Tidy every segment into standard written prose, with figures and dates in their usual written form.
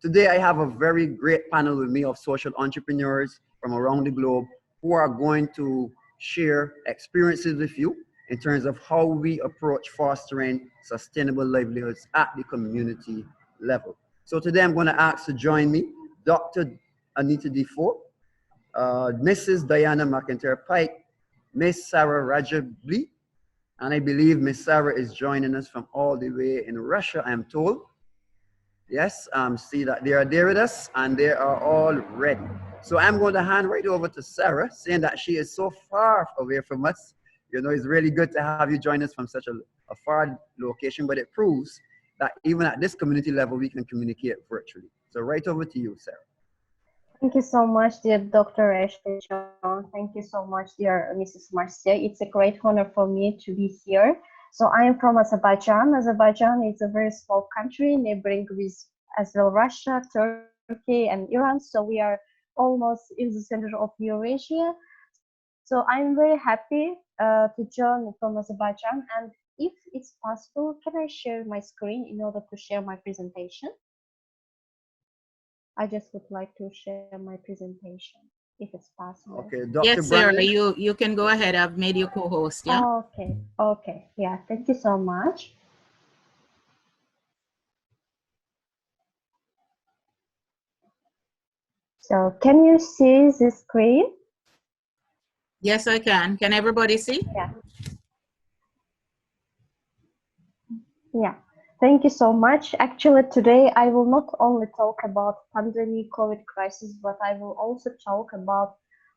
Today, I have a very great panel with me of social entrepreneurs from around the globe who are going to share experiences with you in terms of how we approach fostering sustainable livelihoods at the community level. So today, I'm going to ask to join me Dr. Anita Defoe, Mrs. Diana McIntyre Pike, Miss Sarah Rajabli, and I believe Miss Sarah is joining us from all the way in Russia, I am told. Yes, see that they are there with us and they are all ready. So I'm going to hand right over to Sarah, saying that she is so far away from us. You know, it's really good to have you join us from such a far location, but it proves that even at this community level, we can communicate virtually. So right over to you, Sarah. Thank you so much, dear Dr. Ashley John. Thank you so much, dear Mrs. Marcia. It's a great honor for me to be here. So I am from Azerbaijan. Azerbaijan is a very small country, neighboring with as well Russia, Turkey, and Iran. So we are almost in the center of Eurasia. So I'm very happy to join from Azerbaijan. And if it's possible, can I share my screen in order to share my presentation? I just would like to share my presentation, if it's possible. Okay, Dr. Yes, Sarah, you can go ahead. I've made you co-host, yeah? Okay. Yeah, thank you so much. So can you see the screen? Yes, I can. Can everybody see? Yeah. Thank you so much. Actually, today I will not only talk about pandemic COVID crisis, but I will also talk about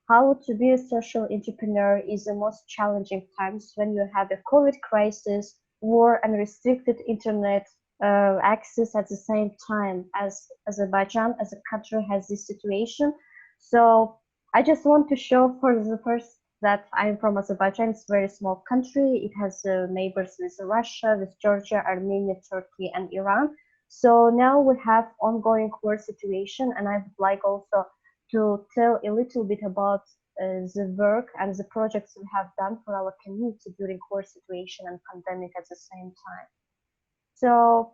how to be a social entrepreneur is the most challenging times when you have a COVID crisis, war, and restricted internet access at the same time as Azerbaijan as a country has this situation. So I just want to show for the first that I'm from Azerbaijan. It's a very small country. It has neighbors with Russia, with Georgia, Armenia, Turkey, and Iran. So now we have ongoing war situation, and I would like also to tell a little bit about the work and the projects we have done for our community during war situation and pandemic at the same time. So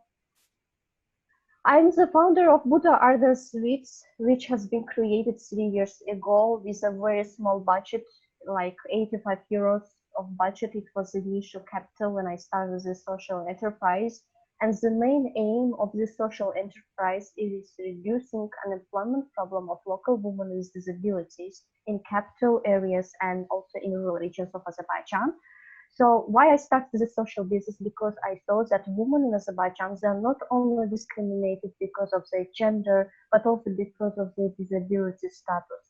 I'm the founder of Buddha Ardor Sweets, which has been created 3 years ago with a very small budget, like 85 euros of budget. It was the initial capital when I started the social enterprise. And the main aim of this social enterprise is reducing unemployment problem of local women with disabilities in capital areas and also in rural regions of Azerbaijan. So why I started this social business? Because I thought that women in Azerbaijan, they are not only discriminated because of their gender, but also because of their disability status.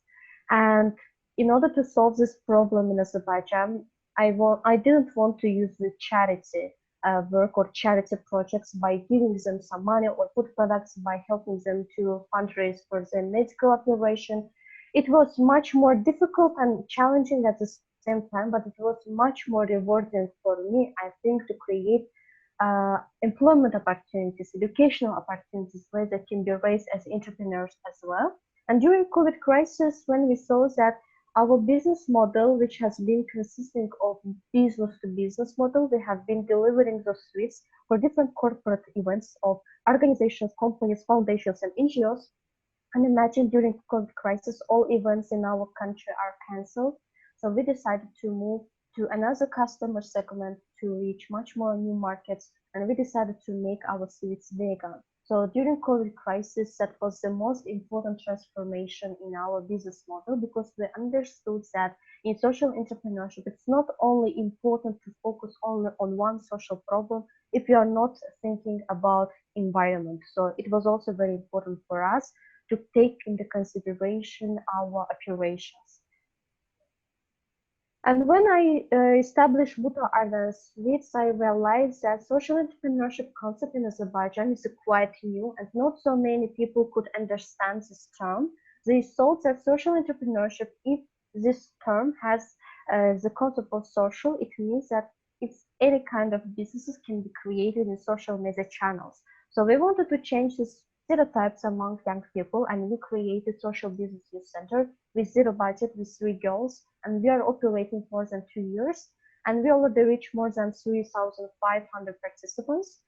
And in order to solve this problem in Azerbaijan, I didn't want to use the charity work or charity projects by giving them some money or food products, by helping them to fundraise for their medical operation. It was much more difficult and challenging at the same time, but it was much more rewarding for me, I think, to create employment opportunities, educational opportunities where they can be raised as entrepreneurs as well. And during COVID crisis, when we saw that our business model, which has been consisting of business to business model, we have been delivering those sweets for different corporate events of organizations, companies, foundations, and NGOs. And imagine during COVID crisis, all events in our country are cancelled. So we decided to move to another customer segment to reach much more new markets, and we decided to make our sweets vegan. So during COVID crisis, that was the most important transformation in our business model, because we understood that in social entrepreneurship, it's not only important to focus only on one social problem if you are not thinking about environment. So it was also very important for us to take into consideration our operations. And when I established Buddha Ardor Sweets, I realized that social entrepreneurship concept in Azerbaijan is quite new, and not so many people could understand this term. They thought that social entrepreneurship, if this term has the concept of social, it means that it's any kind of businesses can be created in social media channels. So we wanted to change this stereotypes among young people, and we created social business youth center with zero budget with 3 girls, and we are operating more than 2 years, and we already reached more than 3,500 participants.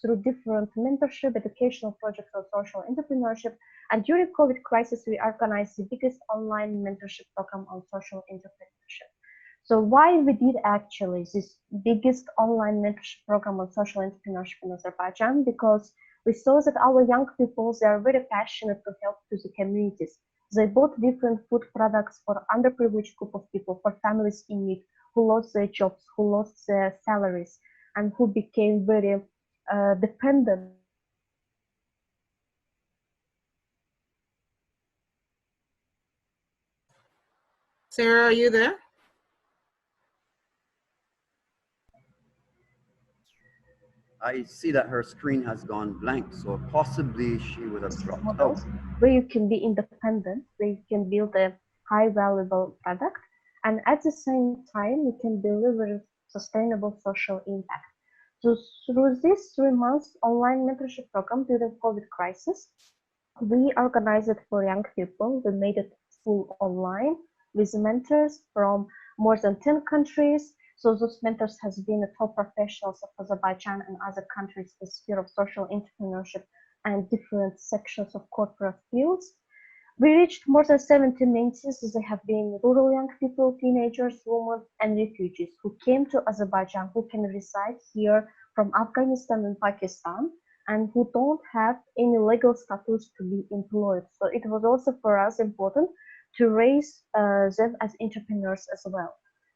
through different mentorship, educational projects on social entrepreneurship. And during COVID crisis, we organized the biggest online mentorship program on social entrepreneurship. So why we did actually this biggest online mentorship program on social entrepreneurship in Azerbaijan? Because we saw that our young people, they are very passionate to help to the communities. They bought different food products for underprivileged group of people, for families in need, who lost their jobs, who lost their salaries, and who became very dependent. Sarah, are you there? I see that her screen has gone blank, so possibly she would have dropped out. Models where you can be independent, where you can build a high valuable product, and at the same time you can deliver sustainable social impact. So through this 3 months online mentorship program during COVID crisis, we organized it for young people. We made it full online with mentors from more than 10 countries. So those mentors has been the top professionals of Azerbaijan and other countries in the sphere of social entrepreneurship and different sections of corporate fields. We reached more than 70 mentees. They have been rural young people, teenagers, women, and refugees who came to Azerbaijan, who can reside here from Afghanistan and Pakistan, and who don't have any legal status to be employed. So it was also for us important to raise them as entrepreneurs as well.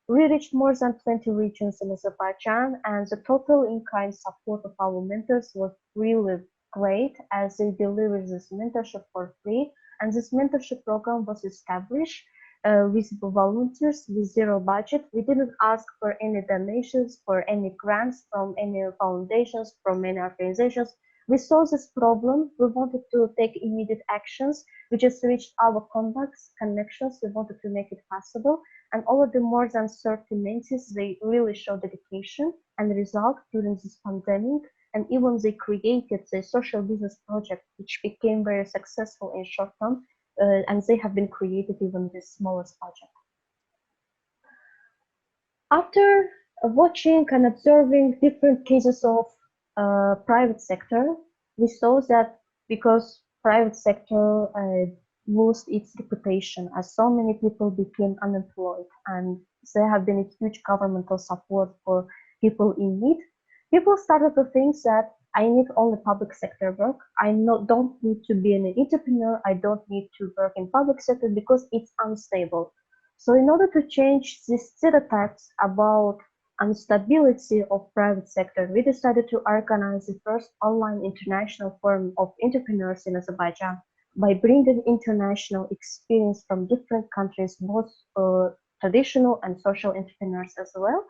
We reached more than 20 regions in Azerbaijan, and the total in-kind support of our mentors was really great, as they delivered this mentorship for free. And this mentorship program was established with volunteers with zero budget. We didn't ask for any donations, for any grants from any foundations, from any organizations. We saw this problem. We wanted to take immediate actions. We just reached our contacts, connections. We wanted to make it possible. And all of the more than 30 mentees, they really showed dedication and result during this pandemic. And even they created the social business project, which became very successful in short term, and they have been created even the smallest budget. After watching and observing different cases of private sector, we saw that because private sector lost its reputation, as so many people became unemployed, and there have been a huge governmental support for people in need, people started to think that I need only public sector work. I don't need to be an entrepreneur. I don't need to work in public sector because it's unstable. So in order to change these stereotypes about instability of private sector, we decided to organize the first online international forum of entrepreneurs in Azerbaijan by bringing international experience from different countries, both traditional and social entrepreneurs as well.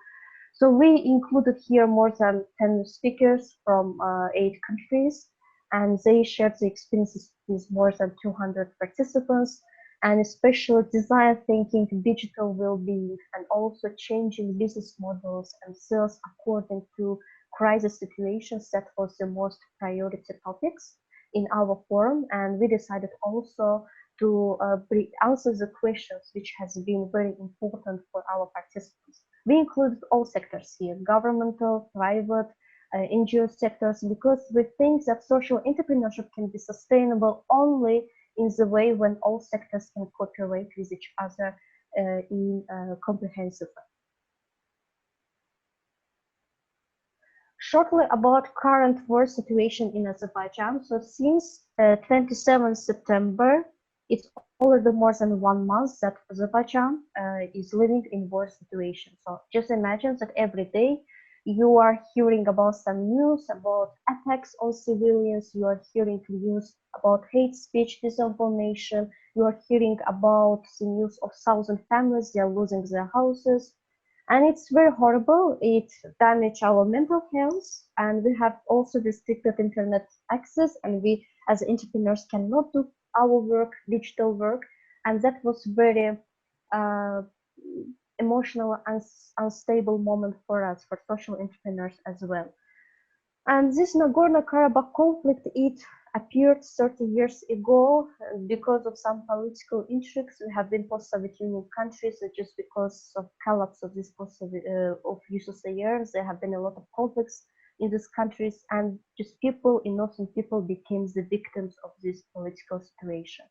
So we included here more than 10 speakers from 8 countries, and they shared the experiences with more than 200 participants, and especially design thinking, digital well-being, and also changing business models and sales according to crisis situations. That was the most priority topics in our forum, and we decided also to answer the questions which has been very important for our participants. We included all sectors here, governmental, private, NGO sectors, because we think that social entrepreneurship can be sustainable only in the way when all sectors can cooperate with each other in a comprehensive way. Shortly about current war situation in Azerbaijan. So since 27 September, it's already more than 1 month that Azerbaijan is living in war situation. So just imagine that every day you are hearing about some news about attacks on civilians, you are hearing news about hate speech, disinformation, you are hearing about the news of 1,000 families, they are losing their houses. And it's very horrible. It damages our mental health, and we have also restricted internet access, and we as entrepreneurs cannot do our work, digital work, and that was very emotional and unstable moment for us, for social entrepreneurs as well. And this Nagorno-Karabakh conflict, it appeared 30 years ago because of some political intrigues. We have been post-Soviet Union countries, just because of collapse of this of USSR, there have been a lot of conflicts in these countries, and just people, innocent people, became the victims of this political situation.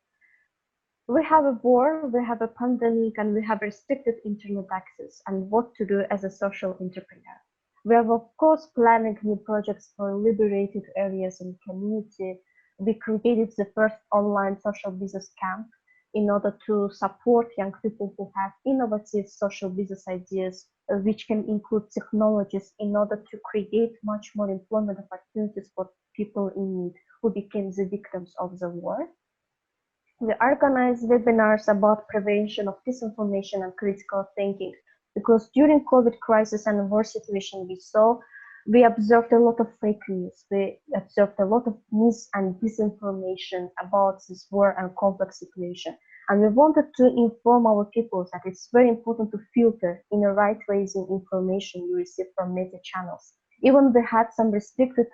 We have a war, we have a pandemic, and we have restricted internet access, and what to do as a social entrepreneur. We are, of course, planning new projects for liberated areas and community. We created the first online social business camp in order to support young people who have innovative social business ideas, which can include technologies in order to create much more employment opportunities for people in need who became the victims of the war. We organize webinars about prevention of disinformation and critical thinking, because during COVID crisis and war situation we observed a lot of fake news. We observed a lot of mis and disinformation about this war and complex situation. And we wanted to inform our people that it's very important to filter in the right ways the information you receive from media channels. Even we had some restricted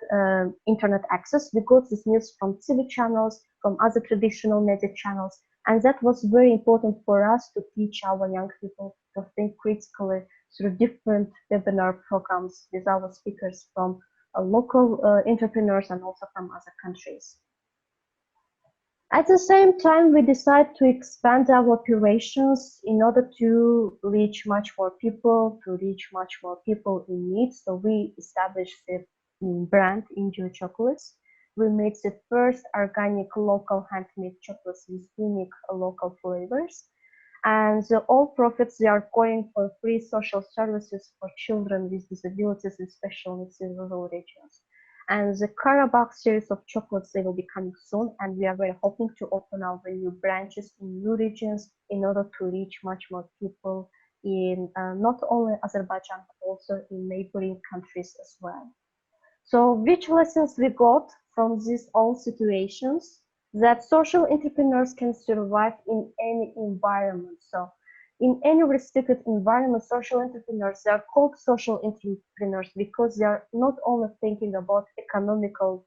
internet access, we got this news from TV channels, from other traditional media channels, and that was very important for us to teach our young people to think critically through different webinar programs with our speakers from local entrepreneurs and also from other countries. At the same time, we decided to expand our operations in order to reach much more people, in need. So we established the brand Enjoy Chocolates. We made the first organic local handmade chocolates with unique local flavors. And all profits, they are going for free social services for children with disabilities and special needs in rural regions. And the Karabakh series of chocolates, they will be coming soon, and we are very hoping to open our new branches in new regions in order to reach much more people in not only Azerbaijan, but also in neighboring countries as well. So which lessons we got from these all situations? That social entrepreneurs can survive in any environment. So in any restricted environment, social entrepreneurs, they are called social entrepreneurs because they are not only thinking about economical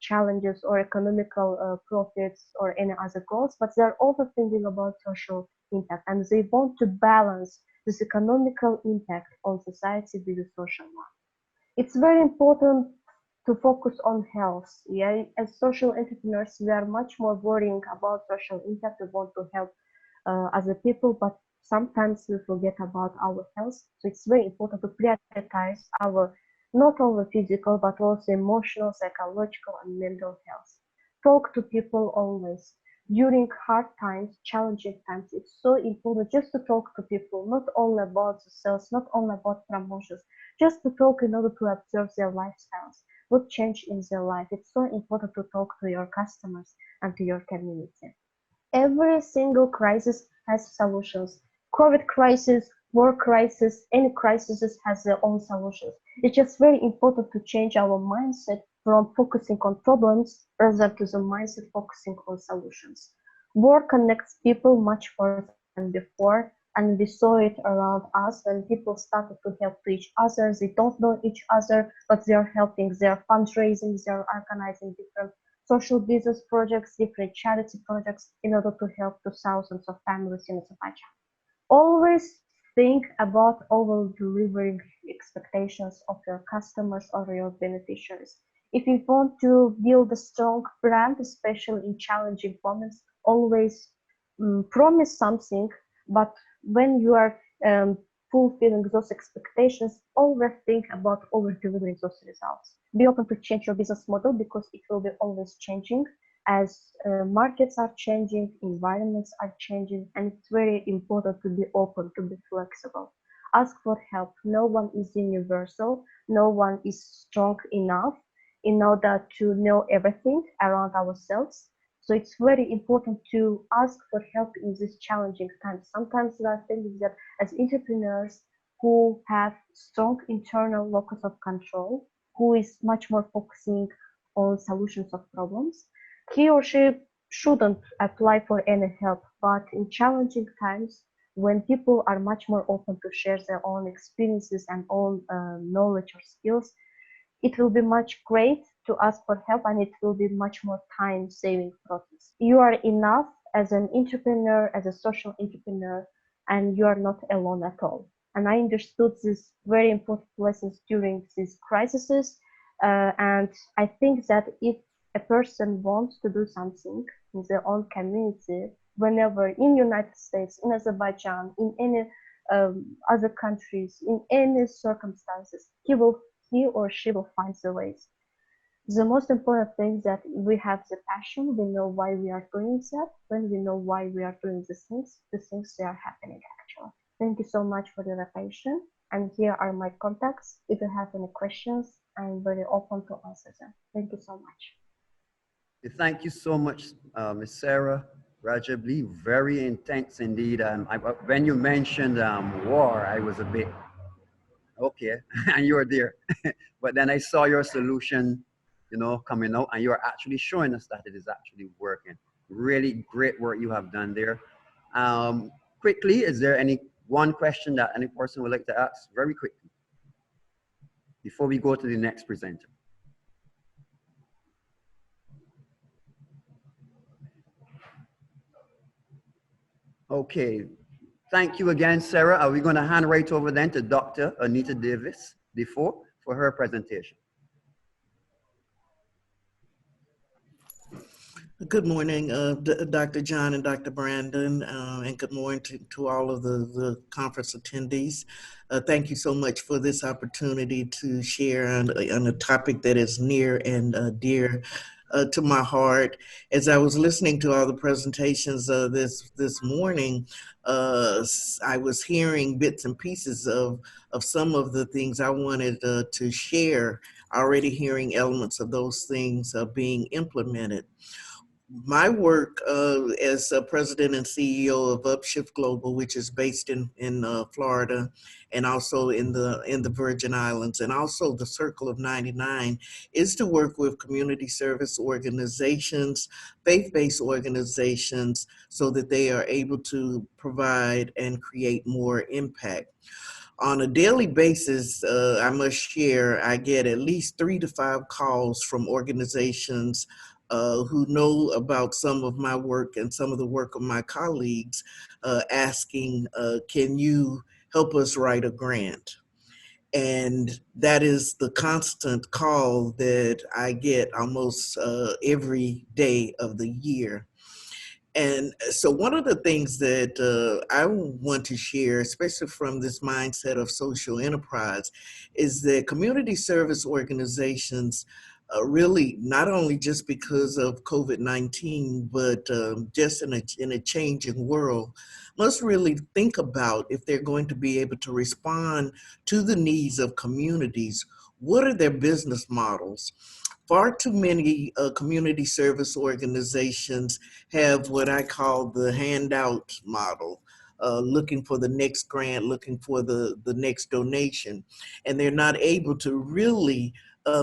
challenges or economical profits or any other goals, but they are also thinking about social impact, and they want to balance this economical impact on society with the social one. It's very important to focus on health. Yeah, as social entrepreneurs, we are much more worrying about social impact. We want to help other people, but sometimes we forget about our health. So it's very important to prioritize our not only physical, but also emotional, psychological, and mental health. Talk to people always. During hard times, challenging times, it's so important just to talk to people, not only about the sales, not only about promotions, just to talk in order to observe their lifestyles, what changed in their life. It's so important to talk to your customers and to your community. Every single crisis has solutions. COVID crisis, war crisis, any crisis has their own solutions. It's just very important to change our mindset from focusing on problems rather to the mindset focusing on solutions. War connects people much more than before, and we saw it around us when people started to help each other. They don't know each other, but they are helping. They are fundraising, they are organizing different social business projects, different charity projects in order to help to thousands of families in Azerbaijan. Always think about over-delivering expectations of your customers or your beneficiaries. If you want to build a strong brand, especially in challenging moments, always promise something, but when you are fulfilling those expectations, always think about over-delivering those results. Be open to change your business model because it will be always changing as markets are changing, environments are changing, and it's very important to be open, to be flexible. Ask for help. No one is universal. No one is strong enough in order to know everything around ourselves. So it's very important to ask for help in these challenging times. Sometimes there are things that as entrepreneurs who have strong internal locus of control, who is much more focusing on solutions of problems, he or she shouldn't apply for any help. But in challenging times, when people are much more open to share their own experiences and own knowledge or skills, it will be much great to ask for help, and it will be much more time-saving process. You are enough as an entrepreneur, as a social entrepreneur, and you are not alone at all. And I understood these very important lessons during these crises. And I think that if a person wants to do something in their own community, whenever in United States, in Azerbaijan, in any other countries, in any circumstances, he or she will find the ways. The most important thing is that we have the passion, we know why we are doing that. When we know why we are doing the things they are happening actually. Thank you so much for your attention. And here are my contacts. If you have any questions, I'm very open to answer them. Thank you so much. Thank you so much, Ms. Sarah Rajabli. Very intense indeed. When you mentioned war, I was a bit, okay, and you were there. But then I saw your solution, coming out, and you are actually showing us that it is actually working. Really great work you have done there. Quickly, is there any one question that any person would like to ask very quickly before we go to the next presenter? Okay, thank you again, Sarah. Are we going to hand right over then to Dr. Anita Davis for her presentation? Good morning, Dr. John and Dr. Brandon, and good morning to all of the conference attendees. Thank you so much for this opportunity to share on a topic that is near and dear to my heart. As I was listening to all the presentations this morning, I was hearing bits and pieces of some of the things I wanted to share, already hearing elements of those things being implemented. My work as president and CEO of Upshift Global, which is based in Florida, and also in the Virgin Islands, and also the Circle of 99, is to work with community service organizations, faith-based organizations, so that they are able to provide and create more impact. On a daily basis, I must share, I get at least 3 to 5 calls from organizations who know about some of my work and some of the work of my colleagues, asking, can you help us write a grant? And that is the constant call that I get almost every day of the year. And so one of the things that I want to share, especially from this mindset of social enterprise, is that community service organizations really, not only just because of COVID-19, but just in a changing world, must really think about, if they're going to be able to respond to the needs of communities, what are their business models? Far too many community service organizations have what I call the handout model, looking for the next grant, looking for the next donation, and they're not able to really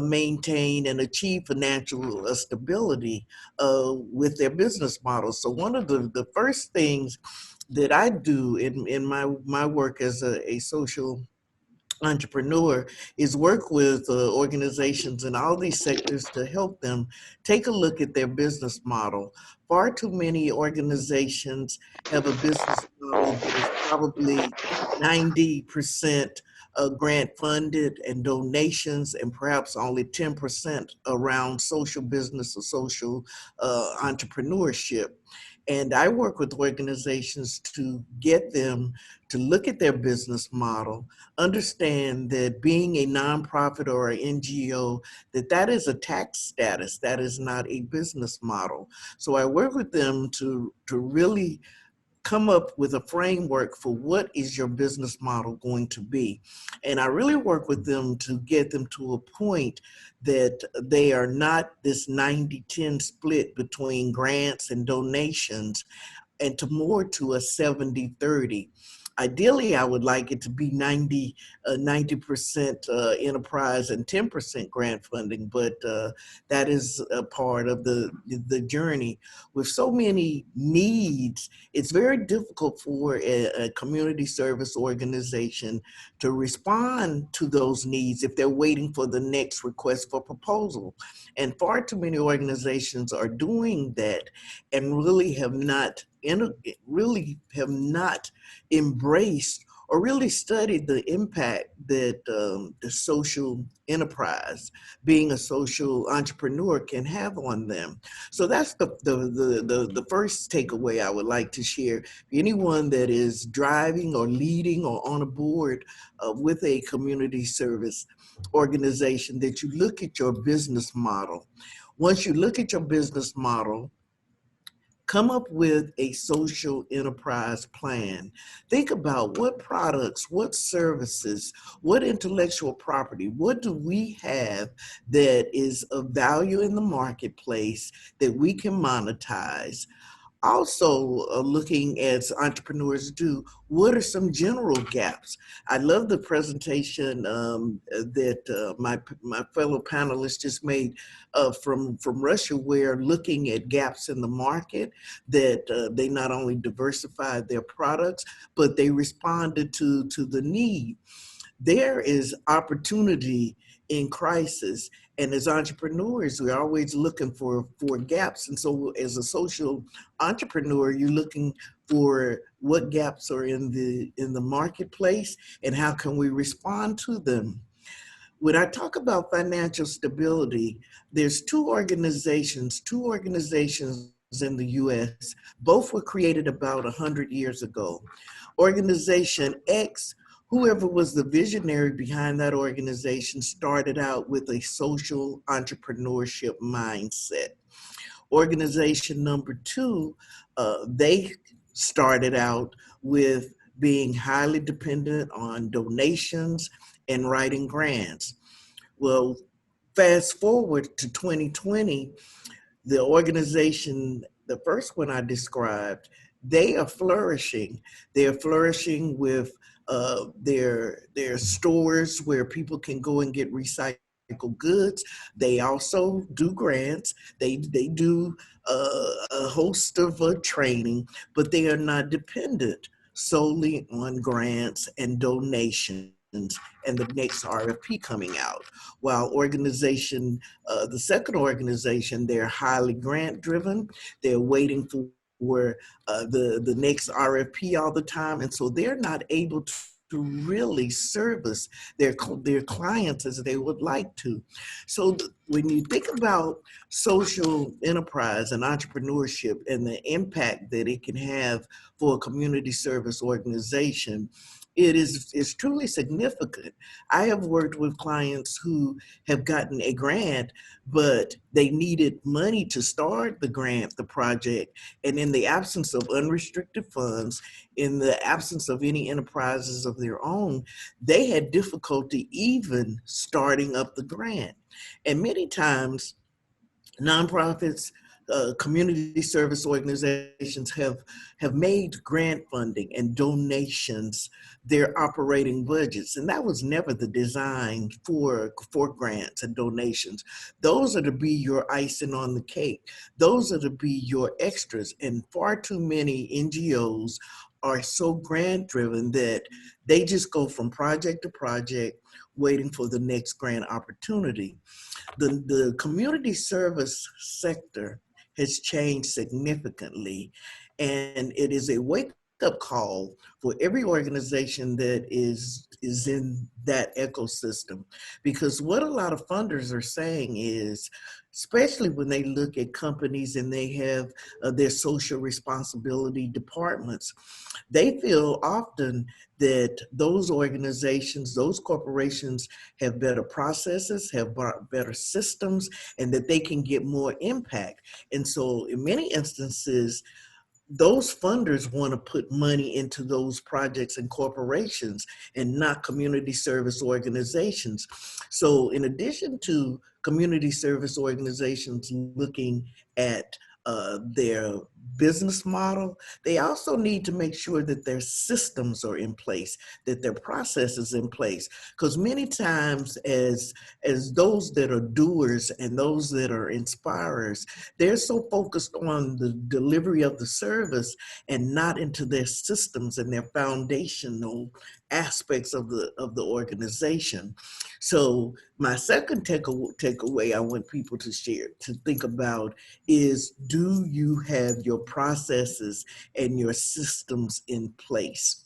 maintain and achieve financial stability with their business model. So one of the first things that I do in my work as a social entrepreneur is work with organizations in all these sectors to help them take a look at their business model. Far too many organizations have a business model that is probably 90% grant funded and donations, and perhaps only 10% around social business or social entrepreneurship. And I work with organizations to get them to look at their business model, understand that being a nonprofit or an NGO, that is a tax status, that is not a business model. So I work with them to really come up with a framework for what is your business model going to be. And I really work with them to get them to a point that they are not this 90-10 split between grants and donations, and to more to a 70-30. Ideally, I would like it to be 90% enterprise and 10% grant funding, but that is a part of the journey. With so many needs, it's very difficult for a community service organization to respond to those needs if they're waiting for the next request for proposal. And far too many organizations are doing that and really have not embraced or really studied the impact that the social enterprise, being a social entrepreneur, can have on them. So that's the first takeaway I would like to share. Anyone that is driving or leading or on a board with a community service organization, that you look at your business model. Once you look at your business model, come up with a social enterprise plan. Think about what products, what services, what intellectual property, what do we have that is of value in the marketplace that we can monetize. Also, looking as entrepreneurs do, what are some general gaps? I love the presentation that my fellow panelists just made from Russia, where looking at gaps in the market, that they not only diversified their products, but they responded to the need. There is opportunity in crisis. And as entrepreneurs, we're always looking for gaps. And so as a social entrepreneur, you're looking for what gaps are in the marketplace and how can we respond to them. When I talk about financial stability, there's two organizations in the US. Both were created about 100 years ago. Organization X, whoever was the visionary behind that organization, started out with a social entrepreneurship mindset. Organization number two, they started out with being highly dependent on donations and writing grants. Well, fast forward to 2020, the organization, the first one I described, they are flourishing. They're flourishing with their stores where people can go and get recycled goods. They also do grants. They do a host of training, but they are not dependent solely on grants and donations and the next RFP coming out. While the second organization, they're highly grant driven. They're waiting for the next RFP all the time. And so they're not able to really service their clients as they would like to. So when you think about social enterprise and entrepreneurship and the impact that it can have for a community service organization, it's truly significant. I have worked with clients who have gotten a grant, but they needed money to start the project. And in the absence of unrestricted funds, in the absence of any enterprises of their own, they had difficulty even starting up the grant. And many times, nonprofits, community service organizations have made grant funding and donations their operating budgets. And that was never the design for grants and donations. Those are to be your icing on the cake. Those are to be your extras. And far too many NGOs are so grant driven that they just go from project to project, waiting for the next grant opportunity. The community service sector has changed significantly, and it is a wake-up call for every organization that is in that ecosystem. Because what a lot of funders are saying is, especially when they look at companies and they have their social responsibility departments, they feel often that those organizations, those corporations have better processes, have better systems, and that they can get more impact. And so in many instances, those funders want to put money into those projects and corporations and not community service organizations. So in addition to community service organizations looking at their business model, they also need to make sure that their systems are in place, that their processes in place. Because many times as those that are doers and those that are inspirers, they're so focused on the delivery of the service and not into their systems and their foundational aspects of the organization. So my second takeaway I want people to share, to think about, is, do you have your processes and your systems in place?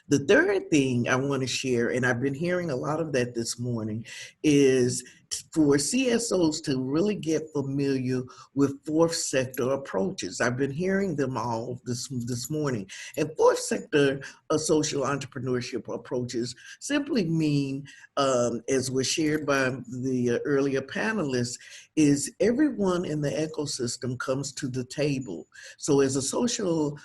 The third thing I want to share, and I've been hearing a lot of that this morning, is for CSOs to really get familiar with fourth sector approaches. I've been hearing them all this morning. And fourth sector social entrepreneurship approaches simply mean, as was shared by the earlier panelists, is everyone in the ecosystem comes to the table. So as a social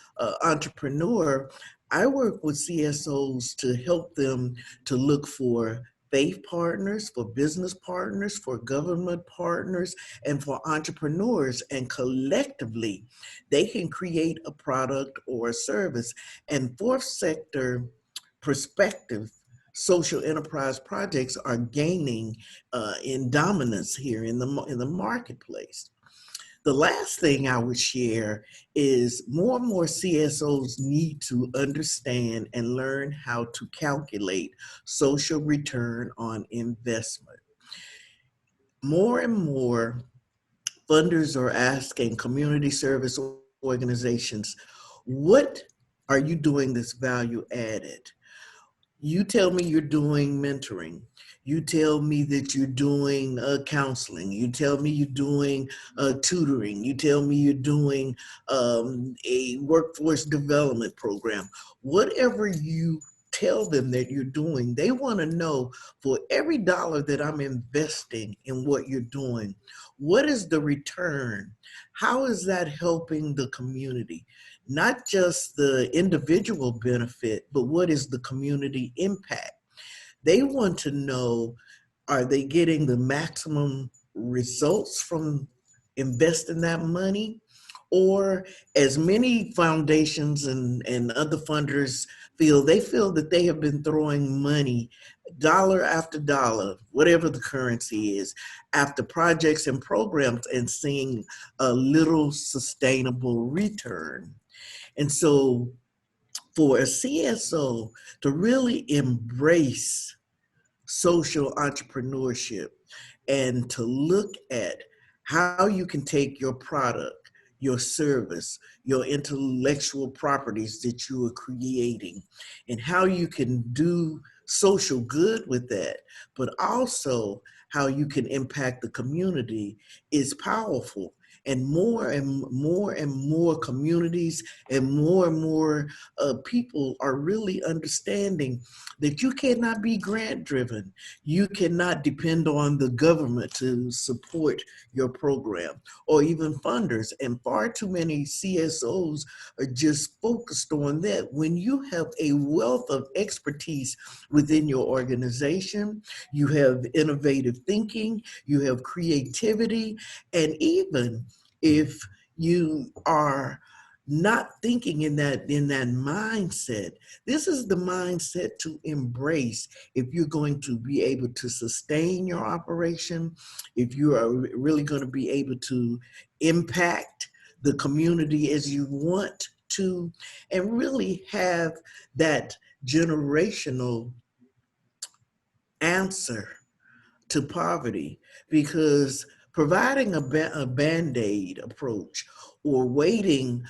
entrepreneur, I work with CSOs to help them to look for faith partners, for business partners, for government partners, and for entrepreneurs. And collectively, they can create a product or a service. And fourth sector perspective social enterprise projects are gaining in dominance here in the marketplace. The last thing I would share is more and more CSOs need to understand and learn how to calculate social return on investment. More and more funders are asking community service organizations, what are you doing that's value added? You tell me you're doing mentoring. You tell me that you're doing counseling. You tell me you're doing tutoring. You tell me you're doing a workforce development program. Whatever you tell them that you're doing, they want to know, for every dollar that I'm investing in what you're doing, what is the return? How is that helping the community? Not just the individual benefit, but what is the community impact? They want to know, are they getting the maximum results from investing that money? Or, as many foundations and other funders feel, they feel that they have been throwing money, dollar after dollar, whatever the currency is, after projects and programs and seeing a little sustainable return. And so for a CSO to really embrace social entrepreneurship and to look at how you can take your product, your service, your intellectual properties that you are creating, and how you can do social good with that, but also how you can impact the community is powerful. And more communities and more people are really understanding that you cannot be grant driven. You cannot depend on the government to support your program or even funders. And far too many CSOs are just focused on that. When you have a wealth of expertise within your organization, you have innovative thinking, you have creativity, and even if you are not thinking in that mindset, this is the mindset to embrace if you're going to be able to sustain your operation, if you are really going to be able to impact the community as you want to, and really have that generational answer to poverty. Because providing a Band-Aid approach or waiting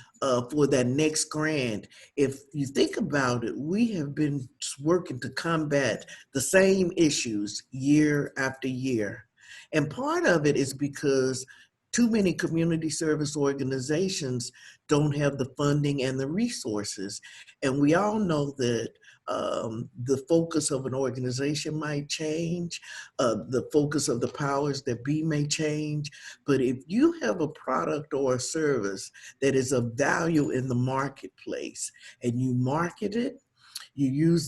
for that next grant, if you think about it, we have been working to combat the same issues year after year. And part of it is because too many community service organizations don't have the funding and the resources. And we all know that the focus of an organization might change, the focus of the powers that be may change. But if you have a product or a service that is of value in the marketplace and you market it, you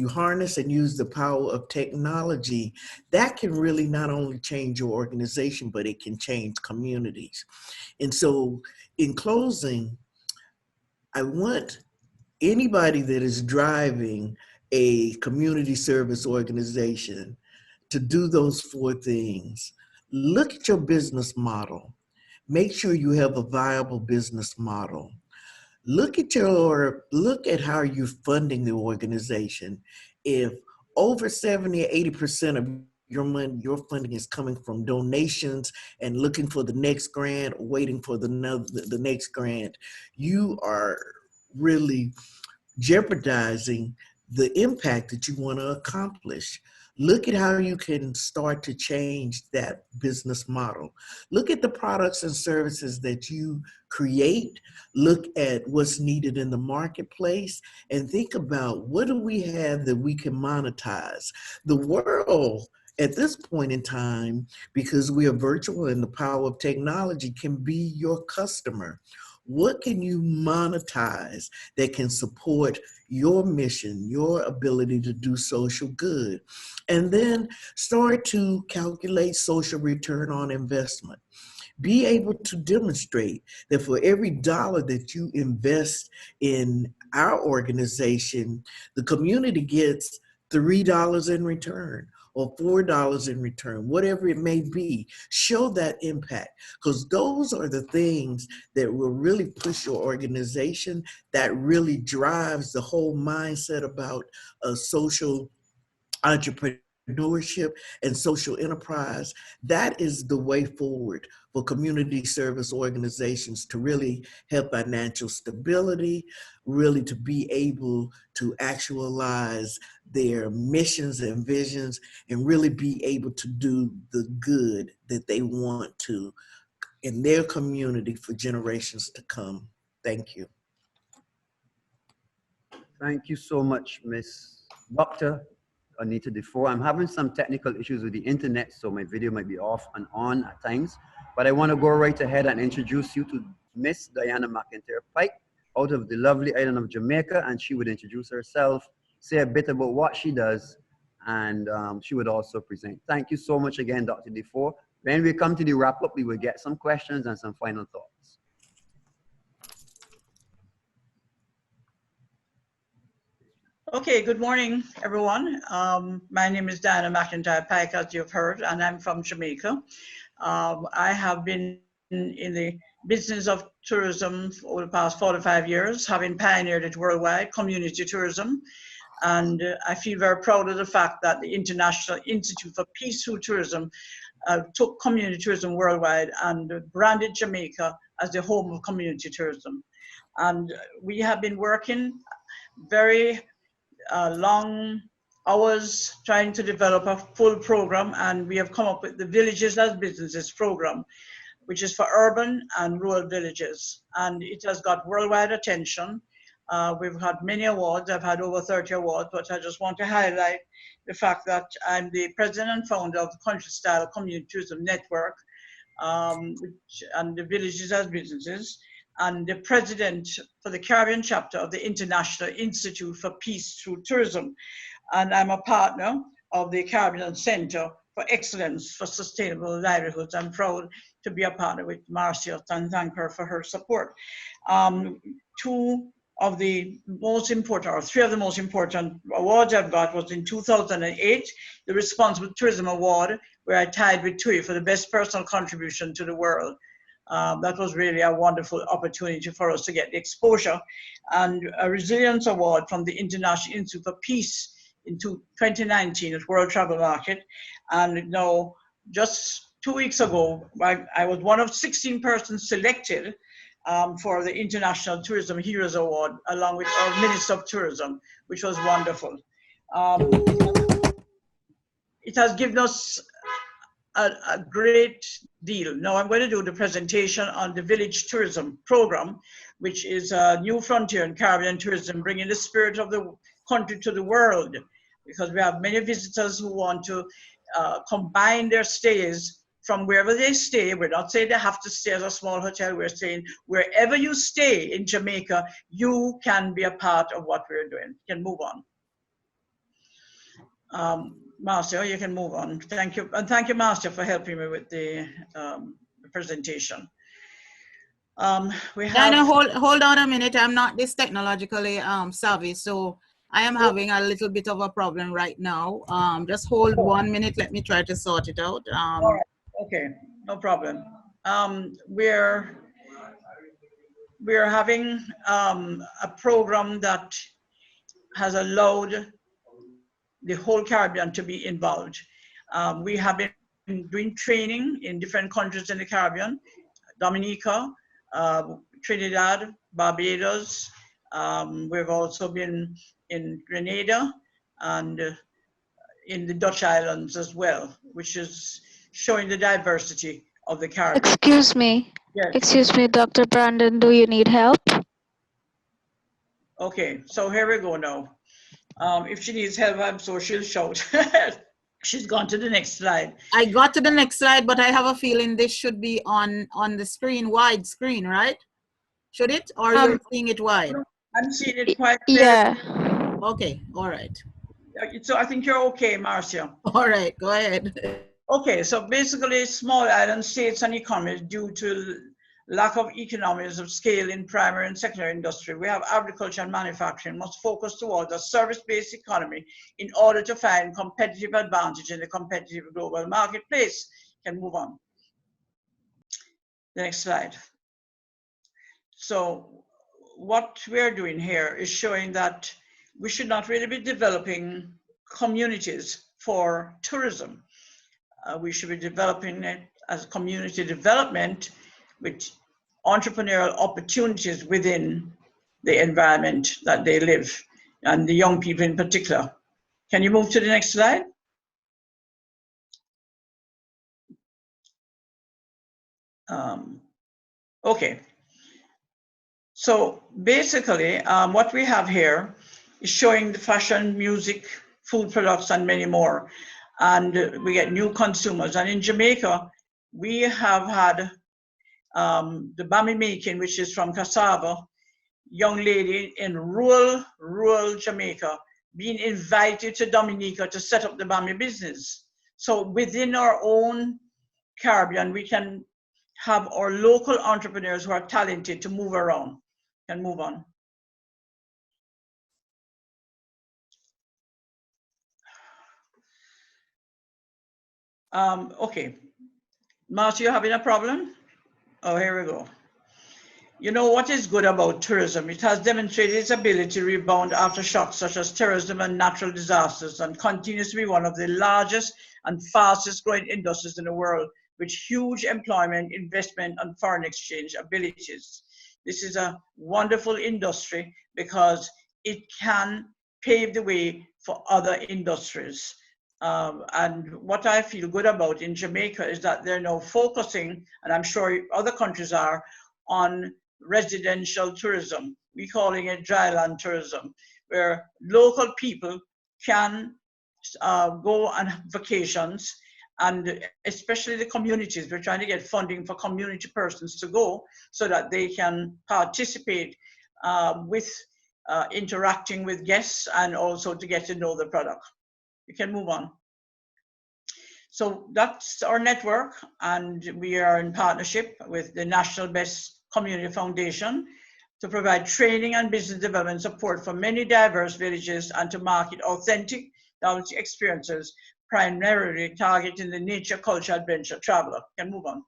harness and use the power of technology, that can really not only change your organization, but it can change communities. And so in closing, I want anybody that is driving a community service organization to do those four things. Look at your business model. Make sure you have a viable business model. Look at how you're funding the organization. If over 70 or 80% of your money, your funding is coming from donations and looking for the next grant or waiting for the next grant, you are really jeopardizing the impact that you want to accomplish. Look at how you can start to change that business model. Look at the products and services that you create. Look at what's needed in the marketplace and think about, what do we have that we can monetize? The world at this point in time, because we are virtual and the power of technology, can be your customer. What can you monetize that can support your mission, your ability to do social good? And then start to calculate social return on investment. Be able to demonstrate that for every dollar that you invest in our organization, the community gets $3 in return or $4 in return, whatever it may be. Show that impact, because those are the things that will really push your organization, that really drives the whole mindset about social entrepreneurship and social enterprise. That is the way forward for community service organizations to really have financial stability, really to be able to actualize their missions and visions, and really be able to do the good that they want to in their community for generations to come. Thank you. Thank you so much, Miss Dr. Anita Defoe. I'm having some technical issues with the internet, so my video might be off and on at times. But I want to go right ahead and introduce you to Miss Diana McIntyre Pike out of the lovely island of Jamaica, and she would introduce herself, say a bit about what she does, and she would also present. Thank you so much again, Dr. Defoe. When we come to the wrap up, we will get some questions and some final thoughts. Okay, good morning, everyone. My name is Diana McIntyre Pike, as you've heard, and I'm from Jamaica. I have been in the business of tourism for over the past 45 years, having pioneered it worldwide, community tourism. And I feel very proud of the fact that the International Institute for Peace Through Tourism took community tourism worldwide and branded Jamaica as the home of community tourism. And we have been working very long hours trying to develop a full program, and we have come up with the Villages as Businesses program, which is for urban and rural villages, and it has got worldwide attention. We've had many awards. I've had over 30 awards, but I just want to highlight the fact that I'm the president and founder of the Country Style Community Tourism Network, and the Villages as Businesses, and the president for the Caribbean chapter of the International Institute for Peace Through Tourism. And I'm a partner of the Caribbean Center for Excellence for Sustainable Livelihoods. I'm proud to be a partner with Marcia and thank her for her support. Two of the most important, or three of the most important awards I've got was in 2008, the Responsible Tourism Award, where I tied with TUI for the best personal contribution to the world. That was really a wonderful opportunity for us to get the exposure. And a Resilience Award from the International Institute for Peace in 2019 at World Travel Market. And now, just 2 weeks ago, I was one of 16 persons selected for the International Tourism Heroes Award, along with our Minister of Tourism, which was wonderful. It has given us a great deal. Now I'm going to do the presentation on the Village Tourism Program, which is a new frontier in Caribbean tourism, bringing the spirit of the country to the world, because we have many visitors who want to combine their stays from wherever they stay. We're not saying they have to stay at a small hotel. We're saying wherever you stay in Jamaica, you can be a part of what we're doing. You can move on. Marcia, you can move on. Thank you. And thank you, Marcia, for helping me with the presentation. We have... Diana, hold on a minute. I'm not this technologically savvy, so I am having a little bit of a problem right now. Just hold 1 minute. Let me try to sort it out. All right. Okay, no problem. We're having a program that has allowed the whole Caribbean to be involved. We have been doing training in different countries in the Caribbean, Dominica, Trinidad, Barbados, We've also been in Grenada and in the Dutch islands as well, which is showing the diversity of the Caribbean. Excuse me. Yes. Excuse me, Dr. Brandon, do you need help? Okay, so here we go now. If she needs help, I'm sure she'll shout. She's gone to the next slide. I got to the next slide, but I have a feeling this should be on the screen, wide screen, right? Should it? Or you're seeing it wide? I'm seeing it quite clear. Yeah. Okay, all right. So I think you're okay, Marcia. All right, go ahead. Okay, so basically small island states and economies due to lack of economies of scale in primary and secondary industry. We have agriculture and manufacturing must focus towards a service-based economy in order to find competitive advantage in the competitive global marketplace. Can move on. The next slide. So what we're doing here is showing that we should not really be developing communities for tourism. We should be developing it as community development with entrepreneurial opportunities within the environment that they live, and the young people in particular. Can you move to the next slide? Okay. So basically, what we have here is showing the fashion, music, food products, and many more. And we get new consumers. And in Jamaica, we have had the bami making, which is from cassava, young lady in rural Jamaica being invited to Dominica to set up the bami business. So within our own Caribbean, we can have our local entrepreneurs who are talented to move around. Can move on. Okay, Marcia, you having a problem? Oh, here we go. You know what is good about tourism? It has demonstrated its ability to rebound after shocks such as terrorism and natural disasters, and continues to be one of the largest and fastest growing industries in the world, with huge employment, investment, and foreign exchange abilities. This is a wonderful industry because it can pave the way for other industries. And what I feel good about in Jamaica is that they're now focusing, and I'm sure other countries are, on residential tourism. We're calling it dryland tourism, where local people can go on vacations, and especially the communities. We're trying to get funding for community persons to go so that they can participate with interacting with guests and also to get to know the product. You can move on. So that's our network, and we are in partnership with the National Best Community Foundation to provide training and business development support for many diverse villages and to market authentic knowledge experiences, primarily targeting the nature, culture, adventure traveler. Can move on.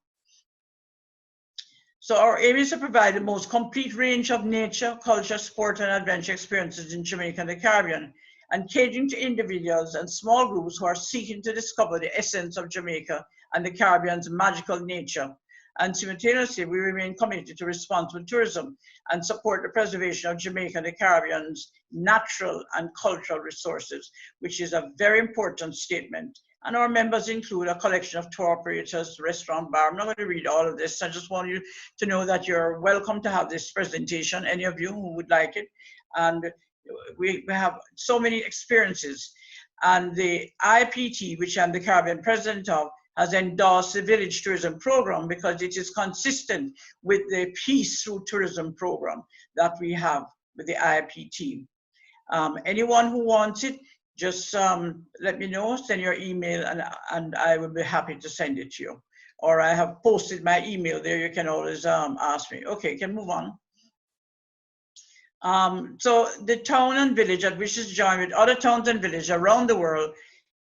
So our aim is to provide the most complete range of nature, culture, sport, and adventure experiences in Jamaica and the Caribbean, and catering to individuals and small groups who are seeking to discover the essence of Jamaica and the Caribbean's magical nature. And simultaneously, we remain committed to responsible tourism and support the preservation of Jamaica and the Caribbean's natural and cultural resources, which is a very important statement. And our members include a collection of tour operators, restaurant, bar. I'm not going to read all of this. I just want you to know that you're welcome to have this presentation, any of you who would like it. And we have so many experiences. And the IPT, which I'm the Caribbean president of, has endorsed the Village Tourism Program because it is consistent with the Peace Through Tourism Program that we have with the IPT. Anyone who wants it, just let me know, send your email, and I will be happy to send it to you. Or I have posted my email there, you can always ask me. Okay, can move on. So the town and village at which is joined with other towns and villages around the world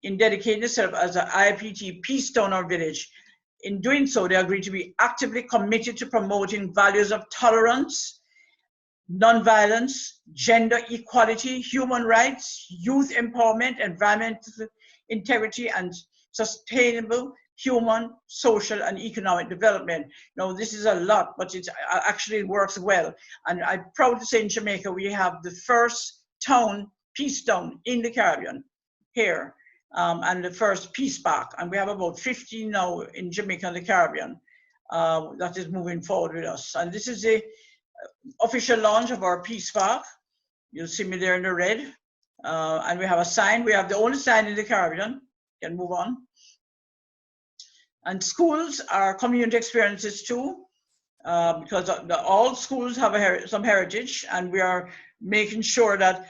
in dedicating itself as an IPT Peace Town or Village. In doing so, they agree to be actively committed to promoting values of tolerance, non-violence, gender equality, human rights, youth empowerment, environmental integrity, and sustainable human, social, and economic development. Now, this is a lot, but it actually works well. And I'm proud to say in Jamaica, we have the first town, peace town in the Caribbean here, and the first peace park. And we have about 50 now in Jamaica and the Caribbean that is moving forward with us. And this is the official launch of our peace park. You'll see me there in the red. And we have a sign. We have the only sign in the Caribbean. You can move on. And schools are community experiences too, because all schools have some heritage, and we are making sure that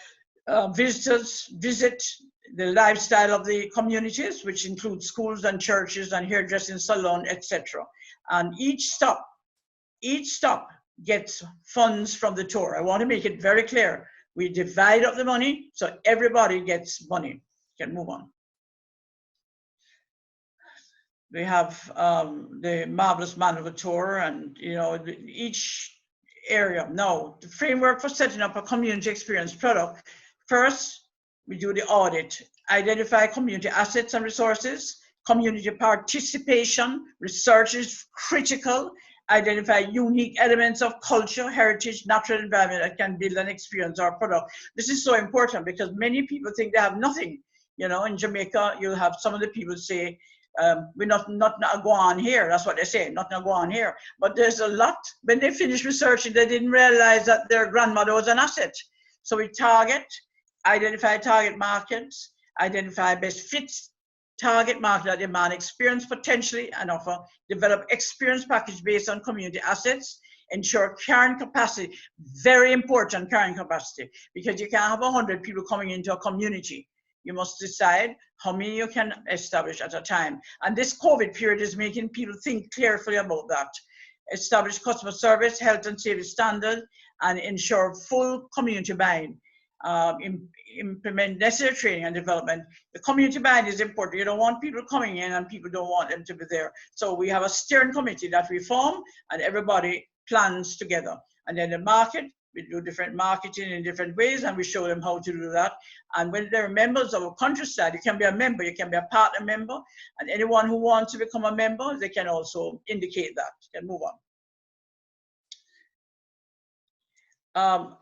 visitors visit the lifestyle of the communities, which includes schools and churches and hairdressing salon, etc. And each stop gets funds from the tour. I want to make it very clear. We divide up the money so everybody gets money. You can move on. We have the Marvelous Man of a Tour, and each area. Now, the framework for setting up a community experience product. First, we do the audit, identify community assets and resources, community participation, research is critical, identify unique elements of culture, heritage, natural environment that can build an experience or product. This is so important because many people think they have nothing. In Jamaica, you'll have some of the people say, we're not go on here. That's what they say, not go on here. But there's a lot. When they finish researching, they didn't realize that their grandmother was an asset. So we identify target markets, identify best fits target market that demand experience potentially and offer, develop experience package based on community assets, ensure carrying capacity, very important carrying capacity, because you can't have 100 people coming into a community. You must decide how many you can establish at a time. And this COVID period is making people think carefully about that. Establish customer service, health and safety standards, and ensure full community buy-in. Implement necessary training and development. The community buy-in is important. You don't want people coming in and people don't want them to be there. So we have a steering committee that we form and everybody plans together. And then the market, we do different marketing in different ways and we show them how to do that. And when they're members of a countryside, you can be a member, you can be a partner member, and anyone who wants to become a member, they can also indicate that. You can move on.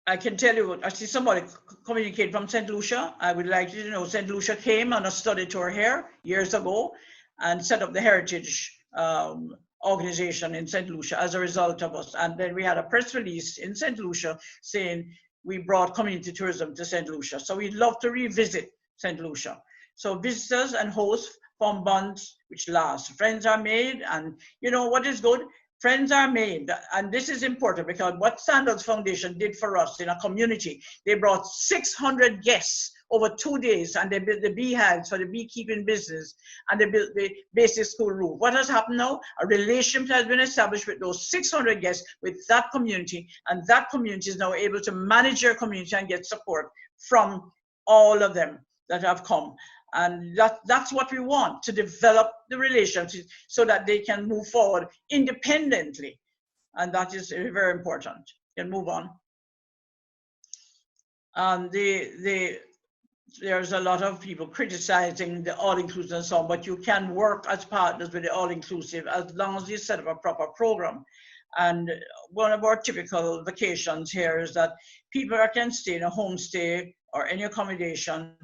I can tell you, I see somebody communicate from St. Lucia. I would like you to know St. Lucia came on a study tour here years ago and set up the heritage organization in St. Lucia as a result of us. And then we had a press release in St. Lucia saying we brought community tourism to St. Lucia. So we'd love to revisit St. Lucia. So visitors and hosts form bonds which last. Friends are made, and what is good? Friends are made, and this is important because what Sandals Foundation did for us in a community, they brought 600 guests over 2 days, and they built the beehives for the beekeeping business, and they built the basic school roof. What has happened now? A relationship has been established with those 600 guests with that community, and that community is now able to manage their community and get support from all of them that have come. And that's what we want, to develop the relationship so that they can move forward independently. And that is very important. You can move on. There's a lot of people criticizing the all-inclusive and so on, but you can work as partners with the all-inclusive as long as you set up a proper program. And one of our typical vacations here is that people can stay in a homestay or any accommodation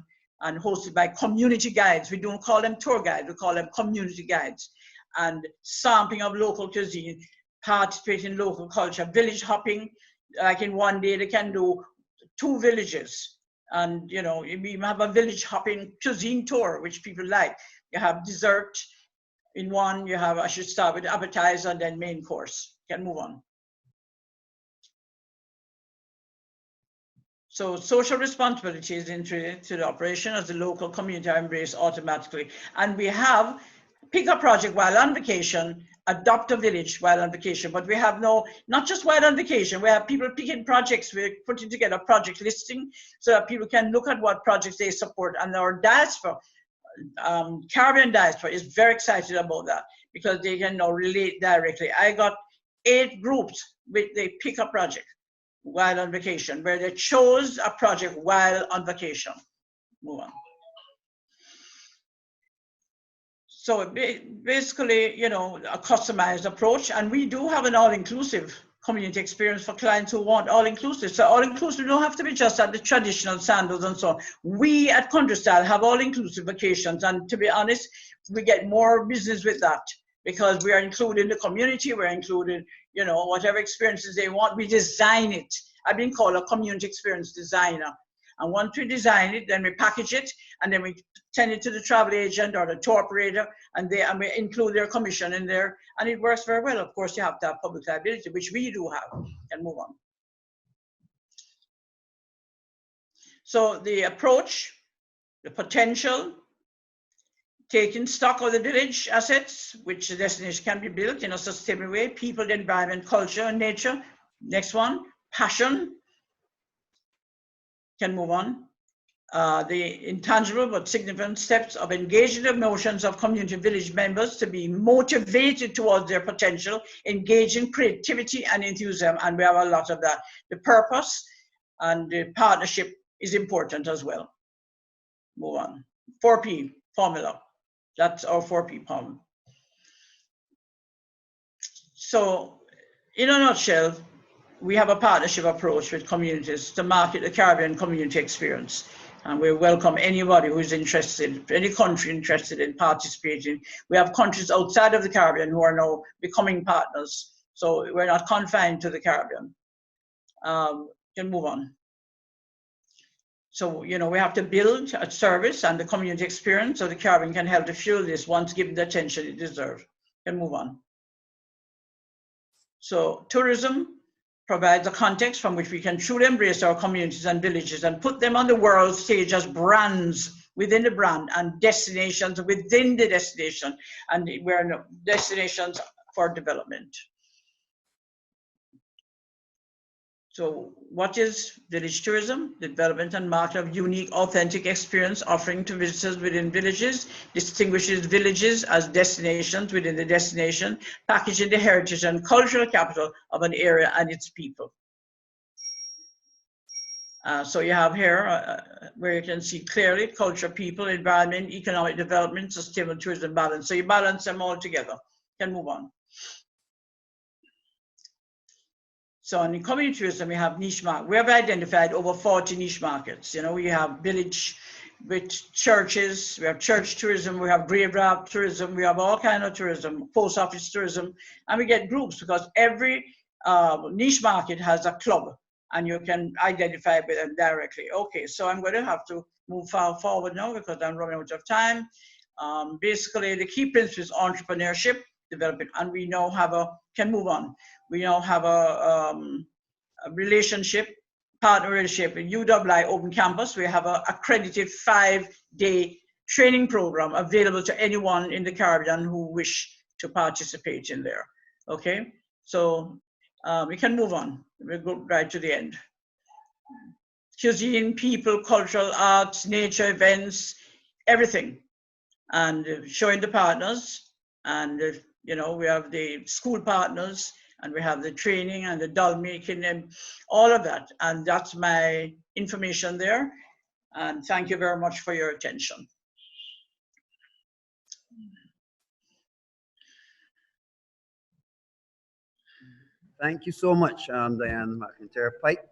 and hosted by community guides. We don't call them tour guides, we call them community guides. And sampling of local cuisine, participate in local culture, village hopping. Like in one day, they can do 2 villages. And we have a village hopping cuisine tour, which people like. You have dessert in one, I should start with appetizer and then main course. You can move on. So social responsibility is into the operation as the local community are embraced automatically. And we have pick a project while on vacation, adopt a village while on vacation. But we have not just while on vacation, we have people picking projects. We're putting together a project listing so that people can look at what projects they support. And our diaspora, Caribbean diaspora is very excited about that because they can now relate directly. I got 8 groups they pick a project while on vacation, where they chose a project while on vacation. Move on. So basically, you know, a customized approach, and we do have an all-inclusive community experience for clients who want all-inclusive. So all-inclusive don't have to be just at the traditional sandals and so on. We at Countrystyle have all-inclusive vacations, and to be honest, we get more business with that because we are including the community, we're including, you know, whatever experiences they want, we design it. I've been called a community experience designer. And once we design it, then we package it, and then we send it to the travel agent or the tour operator, and we include their commission in there, and it works very well. Of course, you have to have public liability, which we do have, and move on. So the approach, the potential, taking stock of the village assets, which the destination can be built in a sustainable way, people, the environment, culture, and nature. Next one, passion, can move on. The intangible but significant steps of engaging the emotions of community village members to be motivated towards their potential, engaging creativity and enthusiasm, and we have a lot of that. The purpose and the partnership is important as well. Move on. 4P formula. That's our 4P problem. So, in a nutshell, we have a partnership approach with communities to market the Caribbean community experience. And we welcome anybody who is interested, any country interested in participating. We have countries outside of the Caribbean who are now becoming partners. So we're not confined to the Caribbean. Can move on. So, you know, we have to build a service and the community experience so the Caribbean can help to fuel this once given the attention it deserves. Can move on. So tourism provides a context from which we can truly embrace our communities and villages and put them on the world stage as brands within the brand and destinations within the destination, and we're destinations for development. So what is village tourism? The development and market of unique, authentic experience offering to visitors within villages, distinguishes villages as destinations within the destination, packaging the heritage and cultural capital of an area and its people. So you have here where you can see clearly culture, people, environment, economic development, sustainable tourism balance. So you balance them all together. Can move on. So in community tourism, we have niche market. We have identified over 40 niche markets. You know, we have village with churches, we have church tourism, we have graveyard tourism, we have all kinds of tourism, post office tourism, and we get groups because every niche market has a club and you can identify with them directly. Okay, so I'm going to have to move forward now because I'm running out of time. Basically, the key principles is entrepreneurship, development, and we now have can move on. We now have a relationship, partner relationship in UWI Open Campus. We have an accredited 5-day training program available to anyone in the Caribbean who wish to participate in there. Okay, so we can move on. We'll go right to the end. Cuisine, people, cultural arts, nature, events, everything. And showing the partners, and you know, we have the school partners, and we have the training and the doll making and all of that. And that's my information there. And thank you very much for your attention. Thank you so much, Diane McIntyre Pike.